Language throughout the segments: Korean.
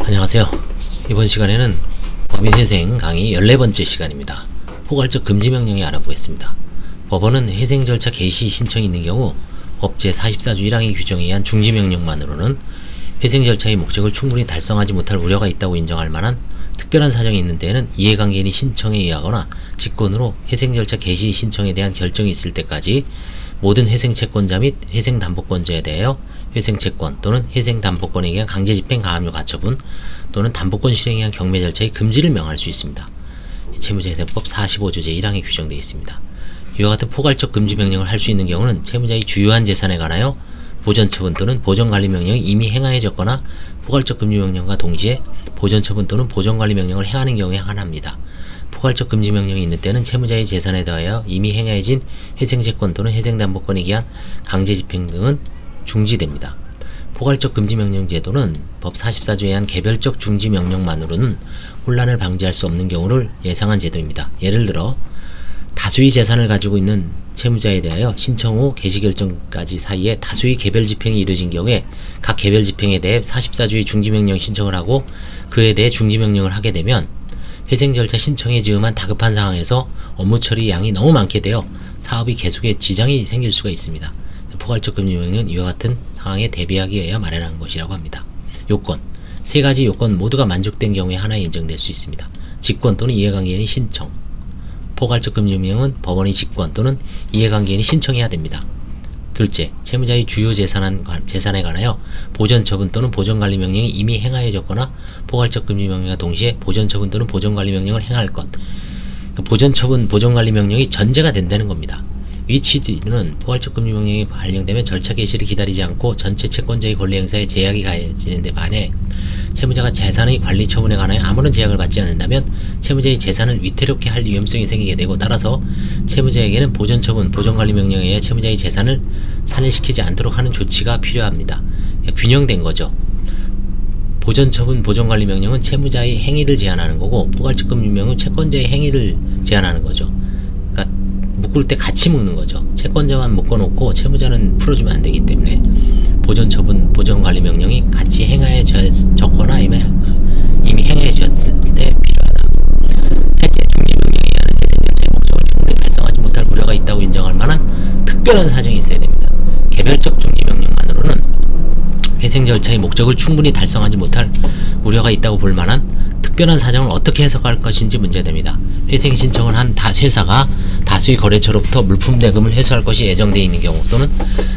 안녕하세요. 이번 시간에는 법인회생 강의 14번째 시간입니다. 포괄적 금지명령에 알아보겠습니다. 법원은 회생 절차 개시 신청이 있는 경우 법 제44조 1항의 규정에 의한 중지명령만으로는 회생 절차의 목적을 충분히 달성하지 못할 우려가 있다고 인정할 만한 특별한 사정이 있는 때에는 이해관계인이 신청에 의하거나 직권으로 회생 절차 개시 신청에 대한 결정이 있을 때까지 모든 회생채권자 및 회생담보권자에 대하여 회생채권 또는 회생담보권에 의한 강제집행 가압류 가처분 또는 담보권 실행에 의한 경매 절차의 금지를 명할 수 있습니다. 채무자회생법 45조 제1항에 규정되어 있습니다. 이와 같은 포괄적 금지명령을 할 수 있는 경우는 채무자의 주요한 재산에 관하여 보전처분 또는 보전관리명령이 이미 행하여졌거나 포괄적 금지명령과 동시에 보전처분 또는 보전관리명령을 행하는 경우에 한합니다. 포괄적 금지명령이 있는 때는 채무자의 재산에 대하여 이미 행하여진 회생채권 또는 회생담보권에 의한 강제집행 등은 중지됩니다. 포괄적 금지명령 제도는 법 44조에 의한 개별적 중지명령만으로는 혼란을 방지할 수 없는 경우를 예상한 제도입니다. 예를 들어 다수의 재산을 가지고 있는 채무자에 대하여 신청 후 개시결정까지 사이에 다수의 개별집행이 이루어진 경우에 각 개별집행에 대해 44조의 중지명령 신청을 하고 그에 대해 중지명령을 하게 되면 회생절차 신청에 즈음한 다급한 상황에서 업무 처리 양이 너무 많게 되어 사업이 계속에 지장이 생길 수가 있습니다. 포괄적 금지명령은 이와 같은 상황에 대비하기 위하여 마련한 것이라고 합니다. 요건, 세 가지 요건 모두가 만족된 경우에 하나에 인정될 수 있습니다. 직권 또는 이해관계인이 신청. 포괄적 금지명령은 법원의 직권 또는 이해관계인이 신청해야 됩니다. 둘째, 채무자의 주요 재산에 관하여 보전처분 또는 보전관리명령이 이미 행하여졌거나 포괄적 금지명령과 동시에 보전처분 또는 보전관리명령을 행할 것. 보전처분, 보전관리명령이 전제가 된다는 겁니다. 위치는 포괄적 금지명령이 발령되면 절차 개시를 기다리지 않고 전체 채권자의 권리 행사에 제약이 가해지는데 반해 채무자가 재산의 관리 처분에 관하여 아무런 제약을 받지 않는다면 채무자의 재산을 위태롭게 할 위험성이 생기게 되고 따라서 채무자에게는 보전처분, 보전관리명령에 의해 채무자의 재산을 산해시키지 않도록 하는 조치가 필요합니다. 균형된 거죠. 보전처분, 보전관리명령은 채무자의 행위를 제한하는 거고 포괄적 금지명령은 채권자의 행위를 제한하는 거죠. 그러니까 묶을 때 같이 묶는 거죠. 채권자만 묶어놓고 채무자는 풀어주면 안 되기 때문에 보전처분, 보전관리명령이 같이 행하여졌거나 이미 행하여졌을 때 필요하다. 셋째, 중지명령에 의한 회생절차의 목적을 충분히 달성하지 못할 우려가 있다고 인정할 만한 특별한 사정이 있어야 됩니다. 개별적 중지명령만으로는 회생절차의 목적을 충분히 달성하지 못할 우려가 있다고 볼 만한 특별한 사정을 어떻게 해석할 것인지 문제됩니다. 회생 신청을 한 회사가 다수의 거래처로부터 물품 대금을 회수할 것이 예정되어 있는 경우 또는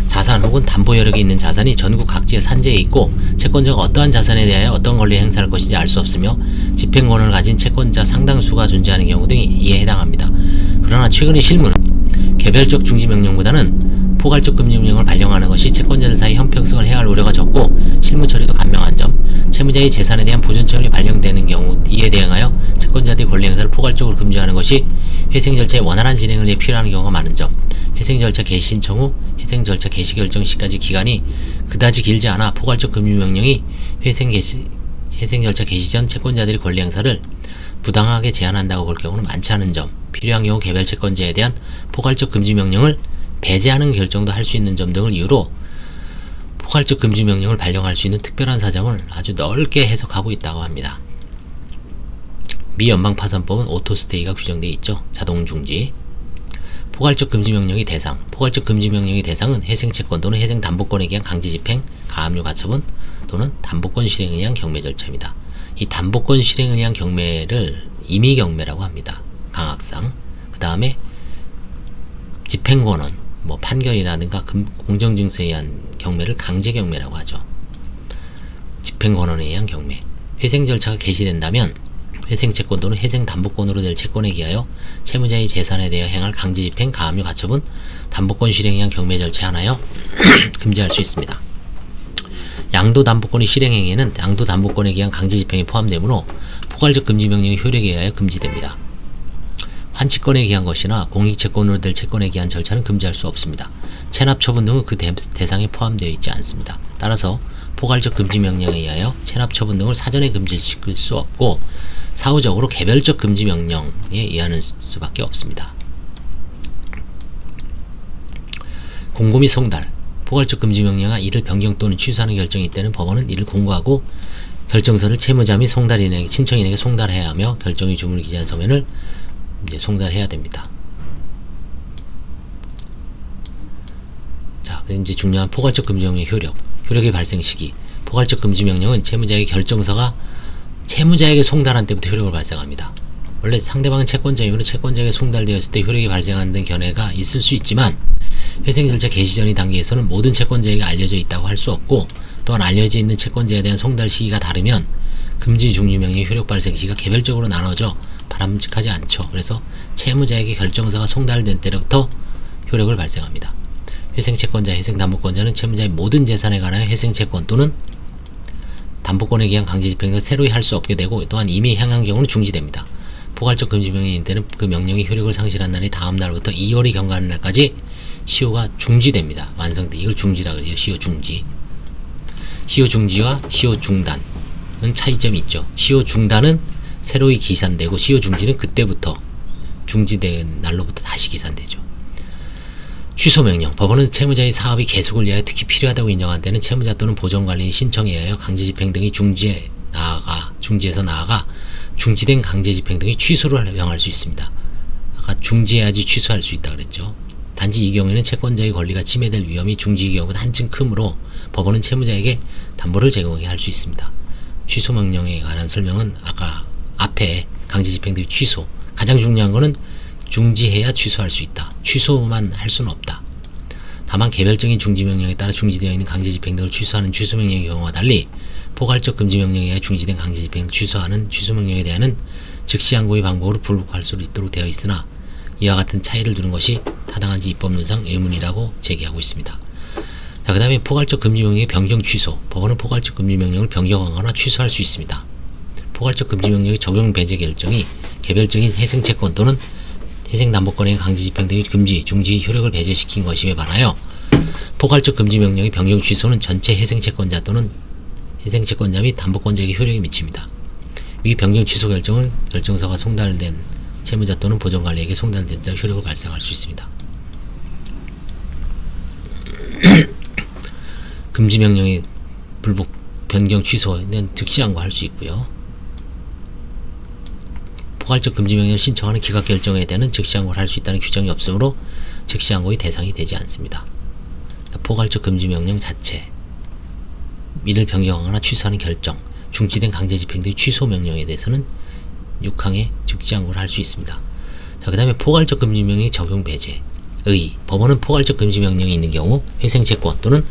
자산 혹은 담보 여력이 있는 자산이 전국 각지에 산재해 있고 채권자가 어떠한 자산에 대하여 어떤 권리를 행사할 것인지 알 수 없으며 집행권을 가진 채권자 상당수가 존재하는 경우 등이 이에 해당합니다. 그러나 최근의 실무는 개별적 중지명령보다는 포괄적 금지명령을 발령하는 것이 채권자들 사이 형평성을 해할 우려가 적고 실무 처리도 간명한 점, 채무자의 재산에 대한 보존처분이 발령되는 경우 이에 대응하여 채권자들의 권리 행사를 포괄적으로 금지하는 것이 회생절차의 원활한 진행을 위해 필요한 경우가 많은 점, 회생절차 개시 신청 후 회생절차 개시 결정 시까지 기간이 그다지 길지 않아 포괄적 금지명령이 회생절차 개시 전 채권자들의 권리 행사를 부당하게 제한한다고 볼 경우는 많지 않은 점, 필요한 경우 개별 채권자에 대한 포괄적 금지명령을 배제하는 결정도 할 수 있는 점 등을 이유로 포괄적 금지명령을 발령할 수 있는 특별한 사정을 아주 넓게 해석하고 있다고 합니다. 미 연방파산법은 오토스테이가 규정되어 있죠. 자동중지. 포괄적 금지명령의 대상. 포괄적 금지명령의 대상은 회생채권 또는 회생담보권에 의한 강제집행, 가압류 가처분 또는 담보권 실행에 의한 경매 절차입니다. 이 담보권 실행에 의한 경매를 임의경매라고 합니다. 강학상. 그 다음에 집행권원, 판결이라든가 공정증서에 의한 경매를 강제경매라고 하죠. 집행권원에 의한 경매. 회생절차가 개시된다면 회생채권 또는 회생담보권으로 될 채권에 기하여 채무자의 재산에 대하여 행할 강제집행, 가압류 가처분, 담보권 실행에 의한 경매 절차에 한하여 금지할 수 있습니다. 양도담보권의 실행행위에는 양도담보권에 의한 강제집행이 포함되므로 포괄적 금지명령의 효력에 의하여 금지됩니다. 환치권에 의한 것이나 공익채권으로 될 채권에 의한 절차는 금지할 수 없습니다. 체납처분 등은 그 대상에 포함되어 있지 않습니다. 따라서 포괄적 금지명령에 의하여 체납처분 등을 사전에 금지시킬 수 없고 사후적으로 개별적 금지명령에 의하는 수밖에 없습니다. 공고 및 송달. 포괄적 금지명령과 이를 변경 또는 취소하는 결정이 있다는 법원은 이를 공고하고 결정서를 채무자 및 송달인에게 신청인에게 송달해야 하며 결정의 주문을 기재한 서면을 이제 송달해야 됩니다. 자, 그럼 이제 중요한 포괄적 금지명령의 효력의 발생 시기. 포괄적 금지명령은 채무자의 결정서가 채무자에게 송달한 때부터 효력을 발생합니다. 원래 상대방은 채권자이므로 채권자에게 송달되었을 때 효력이 발생하는 견해가 있을 수 있지만 회생 절차 개시 전의 단계에서는 모든 채권자에게 알려져 있다고 할 수 없고, 또한 알려져 있는 채권자에 대한 송달 시기가 다르면 금지 종류명령의 효력 발생 시기가 개별적으로 나눠져 바람직하지 않죠. 그래서 채무자에게 결정서가 송달된 때부터 효력을 발생합니다. 회생채권자, 회생담보권자는 채무자의 모든 재산에 관하여 회생채권 또는 담보권에 기한 강제집행 등을 새로이 할 수 없게 되고, 또한 이미 행한 경우는 중지됩니다. 포괄적 금지명령인 때는 그 명령이 효력을 상실한 날의 다음 날부터 2월이 경과하는 날까지 시효가 중지됩니다. 완성돼. 이걸 중지라 그래요. 시효 중지. 시효 중지와 시효 중단은 차이점이 있죠. 시효 중단은 새로이 기산되고, 시효 중지는 그때부터 중지된 날로부터 다시 기산되죠. 취소명령. 법원은 채무자의 사업이 계속을 위하여 특히 필요하다고 인정한 때는 채무자 또는 보전관리인 신청에 의하여 강제집행 등이 중지에서 나아가 중지된 강제집행 등의 취소를 명할 수 있습니다. 아까 중지해야지 취소할 수 있다 그랬죠. 단지 이 경우에는 채권자의 권리가 침해될 위험이 중지의 경우보다 한층 크므로 법원은 채무자에게 담보를 제공하게 할 수 있습니다. 취소명령에 관한 설명은 아까 앞에 강제집행 등의 취소, 가장 중요한 것은 중지해야 취소할 수 있다. 취소만 할 수는 없다. 다만 개별적인 중지명령에 따라 중지되어 있는 강제집행 등을 취소하는 취소명령의 경우와 달리 포괄적 금지명령에 의해 중지된 강제집행을 취소하는 취소명령에 대한은 즉시항고의 방법으로 불복할 수 있도록 되어 있으나, 이와 같은 차이를 두는 것이 타당한지 입법론상 의문이라고 제기하고 있습니다. 자, 그 다음에 포괄적 금지명령의 변경 취소. 법원은 포괄적 금지명령을 변경하거나 취소할 수 있습니다. 포괄적 금지명령의 적용 배제 결정이 개별적인 회생채권 또는 회생담보권의 강제집행 등의 금지, 중지 효력을 배제시킨 것임에 반하여 포괄적 금지명령의 변경 취소는 전체 회생채권자 또는 회생채권자 및 담보권자에게 효력이 미칩니다. 위 변경 취소 결정은 결정서가 송달된 채무자 또는 보전관리에게 송달된 때 효력을 발생할 수 있습니다. 금지명령의 불복, 변경 취소는 즉시항고할 수 있고요. 포괄적 금지명령을 신청하는 기각결정에 대한 즉시항고를 할 수 있다는 규정이 없으므로 즉시항고의 대상이 되지 않습니다. 포괄적 금지명령 자체, 이를 변경하거나 취소하는 결정, 중지된 강제집행 등 취소명령에 대해서는 6항에 즉시항고를 할 수 있습니다. 자, 그 다음에 포괄적 금지명령의 적용 배제. 법원은 포괄적 금지명령이 있는 경우 회생채권 또는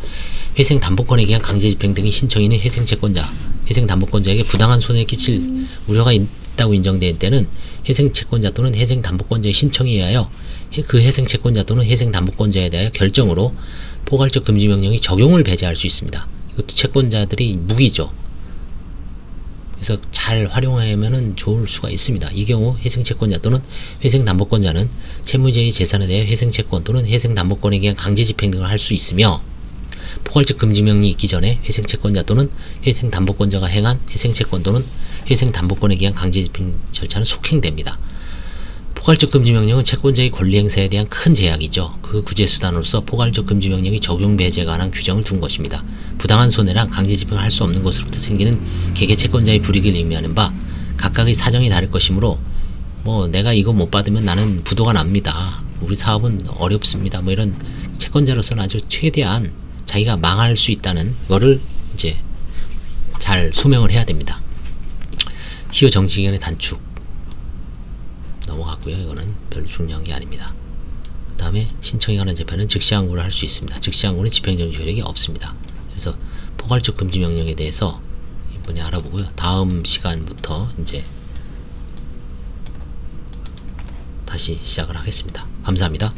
회생담보권에 의한 강제집행 등의 신청이 있는 회생채권자, 회생담보권자에게 부당한 손해를 끼칠 우려가 있다고 인정된 때는 회생채권자 또는 회생담보권자의 신청에 의하여 그 회생채권자 또는 회생담보권자에 대하여 결정으로 포괄적 금지명령의 적용을 배제할 수 있습니다. 이것도 채권자들이 무기죠. 그래서 잘 활용하면은 좋을 수가 있습니다. 이 경우 회생채권자 또는 회생담보권자는 채무자의 재산에 대해 회생채권 또는 회생담보권에 의한 강제집행 등을 할 수 있으며, 포괄적 금지명령이 있기 전에 회생채권자 또는 회생담보권자가 행한 회생채권 또는 회생담보권에 의한 강제집행 절차는 속행됩니다. 포괄적 금지명령은 채권자의 권리행사에 대한 큰 제약이죠. 그 구제수단으로서 포괄적 금지명령이 적용 배제에 관한 규정을 둔 것입니다. 부당한 손해랑 강제집행을 할 수 없는 것으로부터 생기는 개개 채권자의 불이익을 의미하는 바, 각각의 사정이 다를 것이므로 내가 이거 못 받으면 나는 부도가 납니다. 우리 사업은 어렵습니다. 이런 채권자로서는 아주 최대한 자기가 망할 수 있다는 거를 이제 잘 소명을 해야 됩니다. 시효 정지기간의 단축 넘어갔고요. 이거는 별로 중요한 게 아닙니다. 그 다음에 신청에 관한 재판은 즉시항고를 할 수 있습니다. 즉시항고는 집행정지 효력이 없습니다. 그래서 포괄적 금지명령에 대해서 이번에 알아보고요. 다음 시간부터 이제 다시 시작을 하겠습니다. 감사합니다.